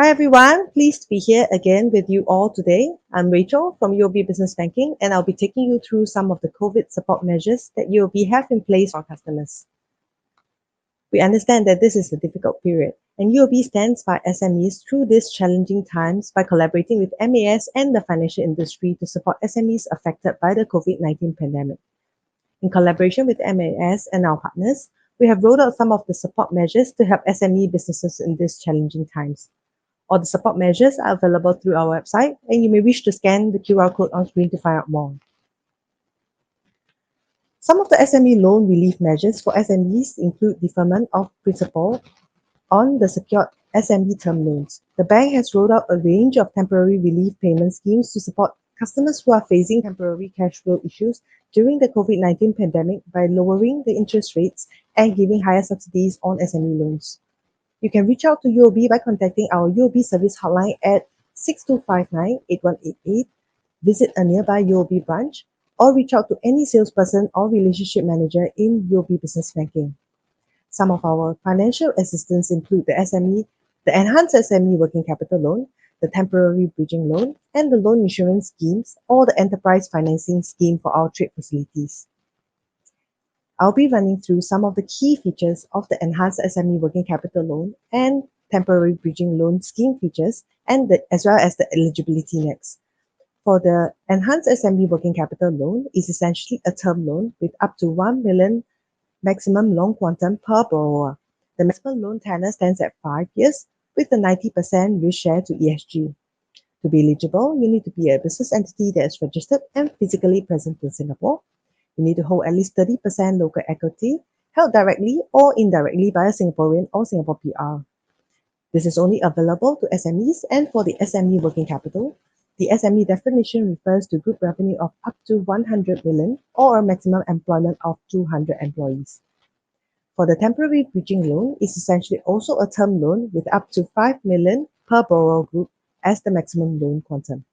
Hi everyone, pleased to be here again with you all today. I'm Rachel from UOB Business Banking, and I'll be taking you through some of the COVID support measures that UOB have in place for our customers. We understand that this is a difficult period, and UOB stands by SMEs through these challenging times by collaborating with MAS and the financial industry to support SMEs affected by the COVID-19 pandemic. In collaboration with MAS and our partners, we have rolled out some of the support measures to help SME businesses in these challenging times. All the support measures are available through our website, and you may wish to scan the QR code on screen to find out more. Some of the SME loan relief measures for SMEs include deferment of principal on the secured SME term loans. The bank has rolled out a range of temporary relief payment schemes to support customers who are facing temporary cash flow issues during the COVID-19 pandemic by lowering the interest rates and giving higher subsidies on SME loans. You can reach out to UOB by contacting our UOB service hotline at 6259-8188, visit a nearby UOB branch, or reach out to any salesperson or relationship manager in UOB Business Banking. Some of our financial assistance include the Enhanced SME Working Capital Loan, the Temporary Bridging Loan, and the Loan Insurance Schemes, or the Enterprise Financing Scheme for our trade facilities. I'll be running through some of the key features of the Enhanced SME Working Capital Loan and Temporary Bridging Loan Scheme features, as well as the eligibility next. For the Enhanced SME Working Capital Loan is essentially a term loan with up to 1 million maximum loan quantum per borrower. The maximum loan tenor stands at 5 years with a 90% risk share to ESG. To be eligible, you need to be a business entity that is registered and physically present in Singapore. You need to hold at least 30% local equity, held directly or indirectly by a Singaporean or Singapore PR. This is only available to SMEs, and for the SME working capital, the SME definition refers to group revenue of up to 100 million or a maximum employment of 200 employees. For the temporary bridging loan, it's essentially also a term loan with up to 5 million per borrower group as the maximum loan quantum.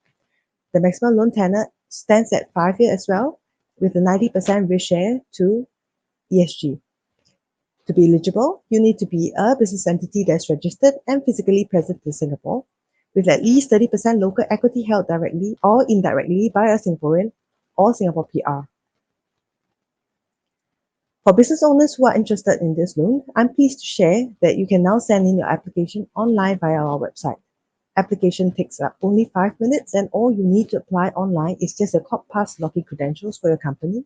The maximum loan tenor stands at 5 years as well, with a 90% risk share to ESG. To be eligible, you need to be a business entity that's registered and physically present in Singapore, with at least 30% local equity held directly or indirectly by a Singaporean or Singapore PR. For business owners who are interested in this loan, I'm pleased to share that you can now send in your application online via our website. Application takes up only 5 minutes, and all you need to apply online is just your CorpPass login credentials for your company,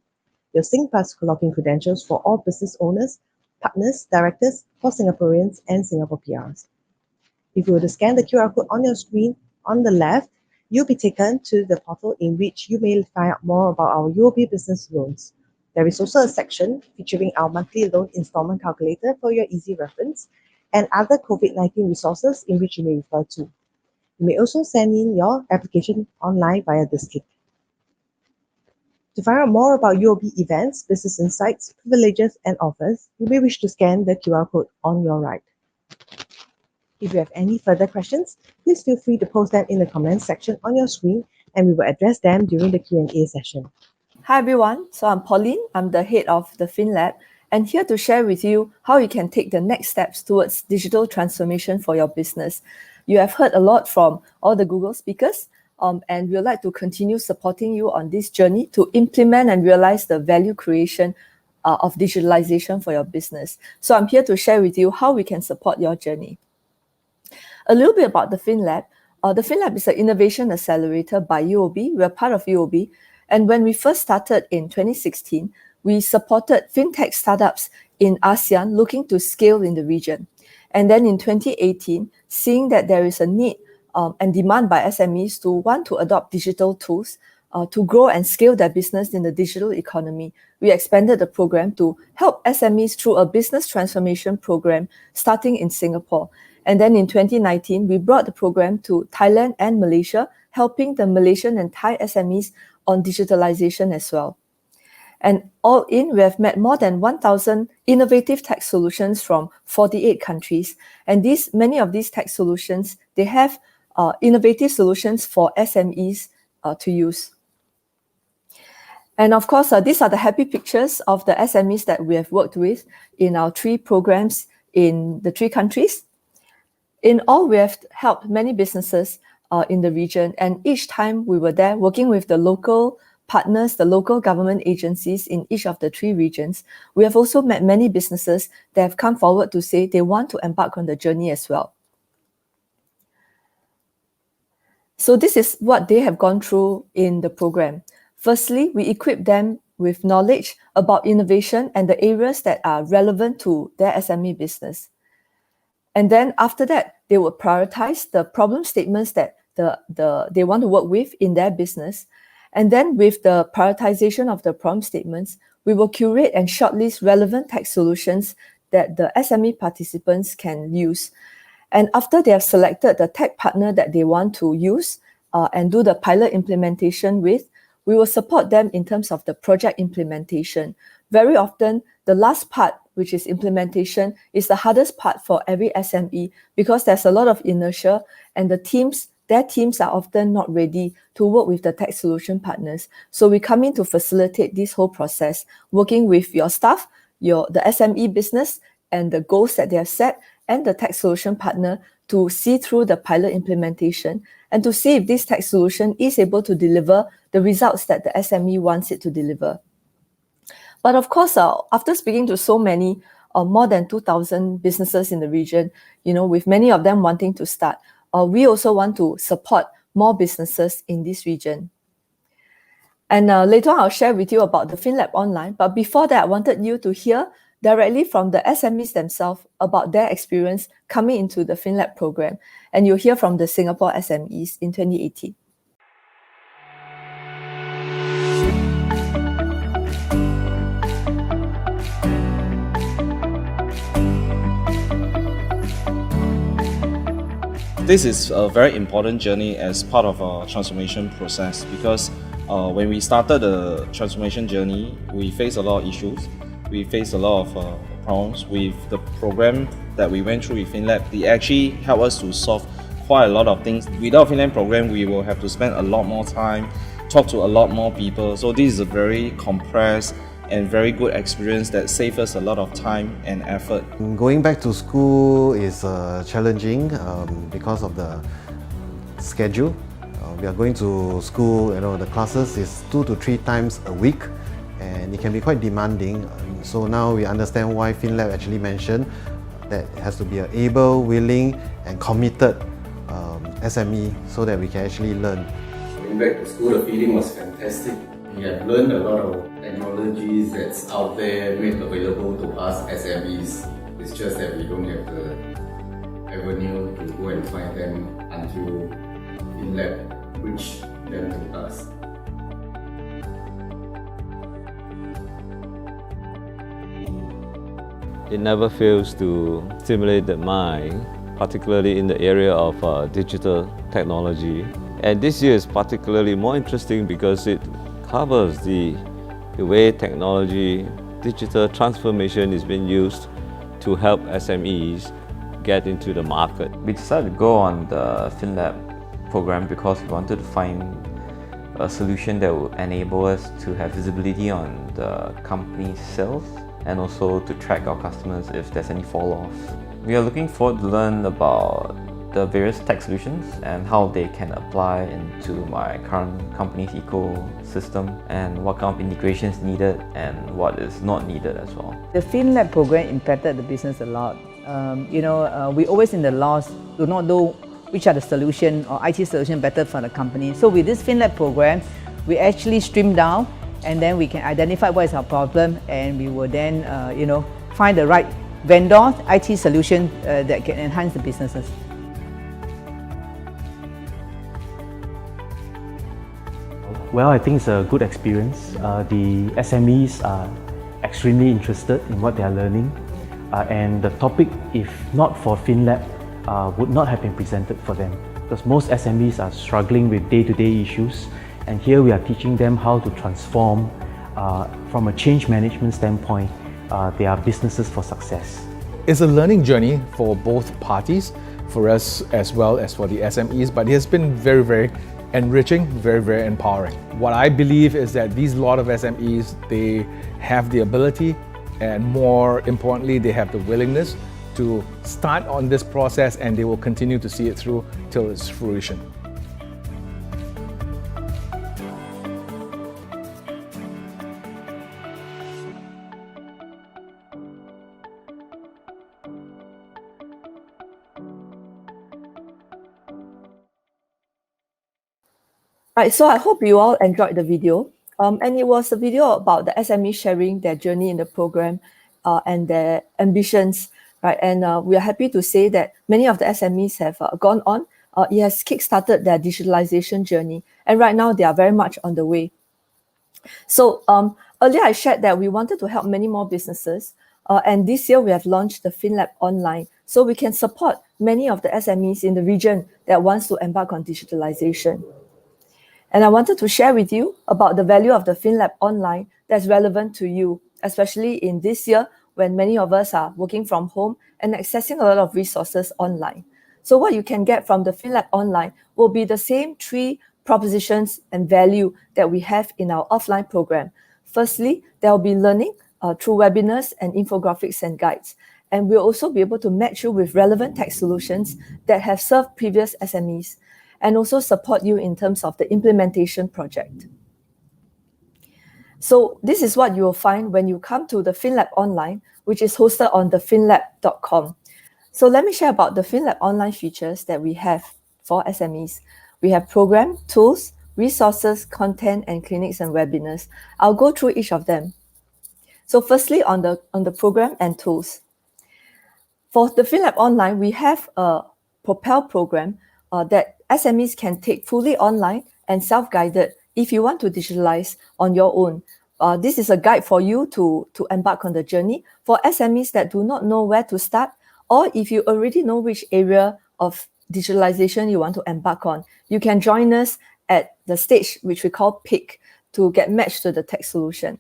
your SingPass login credentials for all business owners, partners, directors, for Singaporeans and Singapore PRs. If you were to scan the QR code on your screen on the left, you'll be taken to the portal in which you may find out more about our UOB business loans. There is also a section featuring our monthly loan installment calculator for your easy reference and other COVID-19 resources in which you may refer to. You may also send in your application online via this link. To find out more about UOB events, business insights, privileges, and offers, you may wish to scan the QR code on your right. If you have any further questions, please feel free to post them in the comments section on your screen, and we will address them during the Q&A session. Hi everyone, so I'm Pauline, I'm the head of the FinLab, and here to share with you how you can take the next steps towards digital transformation for your business. You have heard a lot from all the Google speakers, and we'd like to continue supporting you on this journey to implement and realize the value creation of digitalization for your business. So I'm here to share with you how we can support your journey. A little bit about the FinLab. The FinLab is an innovation accelerator by UOB. We're part of UOB. And when we first started in 2016, we supported fintech startups in ASEAN looking to scale in the region. And then in 2018, seeing that there is a need and demand by SMEs to want to adopt digital tools to grow and scale their business in the digital economy, we expanded the program to help SMEs through a business transformation program starting in Singapore. And then in 2019, we brought the program to Thailand and Malaysia, helping the Malaysian and Thai SMEs on digitalization as well. And all in, we have met more than 1,000 innovative tech solutions from 48 countries. And many of these tech solutions, they have innovative solutions for SMEs to use. And of course, these are the happy pictures of the SMEs that we have worked with in our 3 programs in the 3 countries. In all, we have helped many businesses in the region, and each time we were there working with the local partners, the local government agencies in each of the 3 regions, we have also met many businesses that have come forward to say they want to embark on the journey as well. So this is what they have gone through in the program. Firstly, we equip them with knowledge about innovation and the areas that are relevant to their SME business. And then after that, they will prioritize the problem statements that they want to work with in their business. And then with the prioritization of the problem statements, we will curate and shortlist relevant tech solutions that the SME participants can use. And after they have selected the tech partner that they want to use and do the pilot implementation with, we will support them in terms of the project implementation. Very often, the last part, which is implementation, is the hardest part for every SME because there's a lot of inertia and their teams are often not ready to work with the tech solution partners. So we come in to facilitate this whole process, working with your staff, the SME business, and the goals that they have set, and the tech solution partner to see through the pilot implementation and to see if this tech solution is able to deliver the results that the SME wants it to deliver. But of course, after speaking to so many, more than 2,000 businesses in the region, with many of them wanting to start, we also want to support more businesses in this region. And later on, I'll share with you about the FinLab Online. But before that, I wanted you to hear directly from the SMEs themselves about their experience coming into the FinLab program. And you'll hear from the Singapore SMEs in 2018. This is a very important journey as part of our transformation process because when we started the transformation journey, we faced a lot of issues. We faced a lot of problems with the program that we went through with FinLab. They actually helped us to solve quite a lot of things. Without FinLab program, we will have to spend a lot more time, talk to a lot more people. So this is a very compressed and very good experience that saves us a lot of time and effort. Going back to school is challenging because of the schedule. We are going to school, the classes is 2 to 3 times a week and it can be quite demanding. So now we understand why FinLab actually mentioned that it has to be an able, willing and committed SME so that we can actually learn. Going back to school, the feeling was fantastic. We have learned a lot of technologies that's out there made available to us SMEs. It's just that we don't have the avenue to go and find them until FinLab reached them to us. It never fails to stimulate the mind, particularly in the area of digital technology. And this year is particularly more interesting because it covers the way technology, digital transformation is being used to help SMEs get into the market. We decided to go on the FinLab program because we wanted to find a solution that would enable us to have visibility on the company's sales and also to track our customers if there's any fall-off. We are looking forward to learn about the various tech solutions and how they can apply into my current company's ecosystem and what kind of integration is needed and what is not needed as well. The FinLab program impacted the business a lot. We always in the loss do not know which are the solution or IT solution better for the company. So with this FinLab program, we actually stream down and then we can identify what is our problem and we will then find the right vendor, IT solution that can enhance the businesses. Well, I think it's a good experience. The SMEs are extremely interested in what they are learning and the topic, if not for FinLab, would not have been presented for them because most SMEs are struggling with day-to-day issues and here we are teaching them how to transform from a change management standpoint their businesses for success. It's a learning journey for both parties, for us as well as for the SMEs, but it has been very, very enriching, very, very empowering. What I believe is that these lot of SMEs, they have the ability and more importantly, they have the willingness to start on this process, and they will continue to see it through till its fruition. Right, so I hope you all enjoyed the video. And it was a video about the SME sharing their journey in the program and their ambitions, right? And we are happy to say that many of the SMEs have gone on. It has kickstarted their digitalization journey, and right now they are very much on the way. So earlier I shared that we wanted to help many more businesses, and this year we have launched the FinLab Online, so we can support many of the SMEs in the region that wants to embark on digitalization. And I wanted to share with you about the value of the FinLab Online that's relevant to you, especially in this year when many of us are working from home and accessing a lot of resources online. So what you can get from the FinLab Online will be the same 3 propositions and value that we have in our offline program. Firstly, there will be learning through webinars and infographics and guides. And we'll also be able to match you with relevant tech solutions that have served previous SMEs, and also support you in terms of the implementation project. So this is what you will find when you come to the FinLab Online, which is hosted on the finlab.com. So let me share about the FinLab Online features that we have for SMEs. We have program, tools, resources, content, and clinics and webinars. I'll go through each of them. So firstly, on the program and tools. For the FinLab Online, we have a Propel program that SMEs can take fully online and self-guided if you want to digitalize on your own. This is a guide for you to embark on the journey. For SMEs that do not know where to start, or if you already know which area of digitalization you want to embark on, you can join us at the stage which we call Pick to get matched to the tech solution.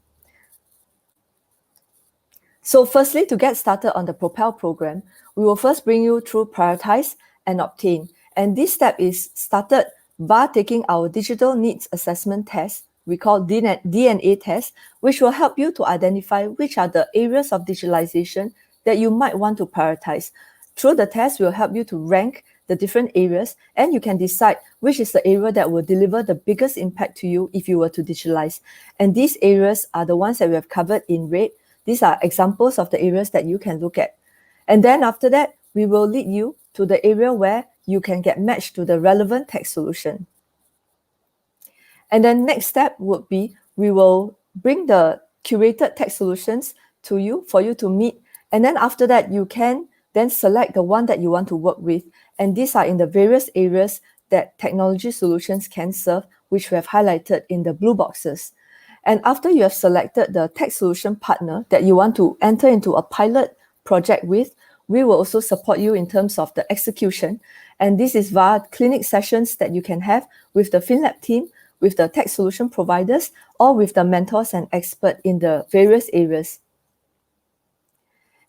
So firstly, to get started on the Propel program, we will first bring you through Prioritize and Obtain. And this step is started by taking our digital needs assessment test, we call DNA test, which will help you to identify which are the areas of digitalization that you might want to prioritize. Through the test, we'll help you to rank the different areas, and you can decide which is the area that will deliver the biggest impact to you if you were to digitalize. And these areas are the ones that we have covered in red. These are examples of the areas that you can look at. And then after that, we will lead you to the area where you can get matched to the relevant tech solution. And then next step would be, we will bring the curated tech solutions to you for you to meet. And then after that, you can then select the one that you want to work with. And these are in the various areas that technology solutions can serve, which we have highlighted in the blue boxes. And after you have selected the tech solution partner that you want to enter into a pilot project with, we will also support you in terms of the execution. And this is via clinic sessions that you can have with the FinLab team, with the tech solution providers, or with the mentors and experts in the various areas.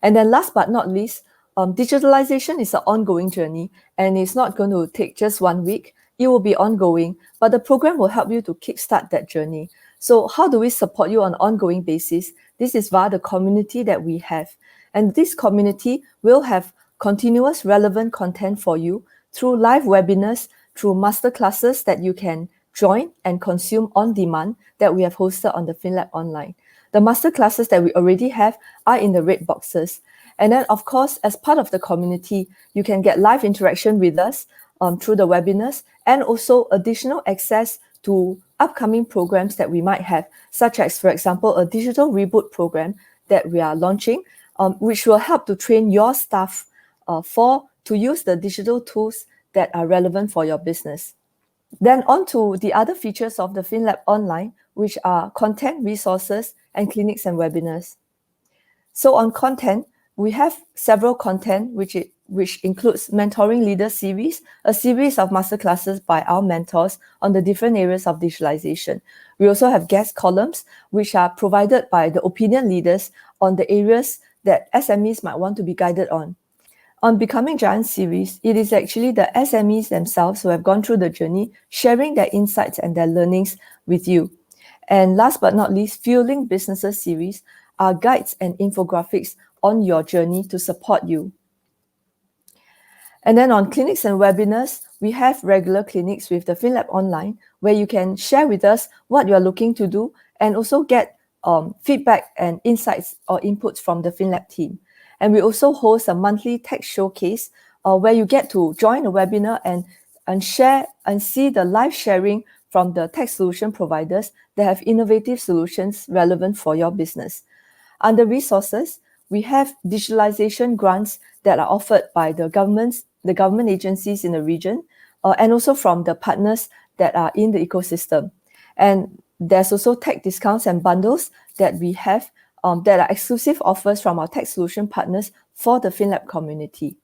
And then last but not least, digitalization is an ongoing journey, and it's not going to take just 1 week. It will be ongoing, but the program will help you to kickstart that journey. So how do we support you on an ongoing basis? This is via the community that we have. And this community will have continuous relevant content for you through live webinars, through masterclasses that you can join and consume on demand that we have hosted on the FinLab Online. The masterclasses that we already have are in the red boxes. And then, of course, as part of the community, you can get live interaction with us through the webinars, and also additional access to upcoming programs that we might have, such as, for example, a digital reboot program that we are launching, which will help to train your staff to use the digital tools that are relevant for your business. Then on to the other features of the FinLab Online, which are content, resources, and clinics and webinars. So on content, we have several content which includes Mentoring Leaders series, a series of masterclasses by our mentors on the different areas of digitalization. We also have guest columns, which are provided by the opinion leaders on the areas that SMEs might want to be guided on. On Becoming Giant series, it is actually the SMEs themselves who have gone through the journey, sharing their insights and their learnings with you. And last but not least, Fueling Businesses series are guides and infographics on your journey to support you. And then on clinics and webinars, we have regular clinics with the FinLab Online, where you can share with us what you are looking to do and also get feedback and insights or inputs from the FinLab team. And we also host a monthly tech showcase where you get to join a webinar and share and see the live sharing from the tech solution providers that have innovative solutions relevant for your business. Under resources, we have digitalization grants that are offered by the government agencies in the region, and also from the partners that are in the ecosystem. And there's also tech discounts and bundles that we have that are exclusive offers from our tech solution partners for the FinLab community.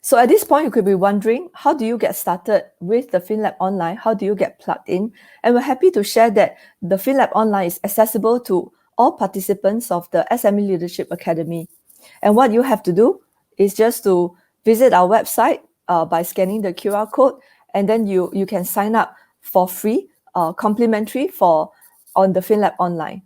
So at this point, you could be wondering, how do you get started with the FinLab Online? How do you get plugged in? And we're happy to share that the FinLab Online is accessible to all participants of the SME Leadership Academy. And what you have to do is just to visit our website by scanning the QR code, and then you can sign up for free, complimentary on the FinLab Online.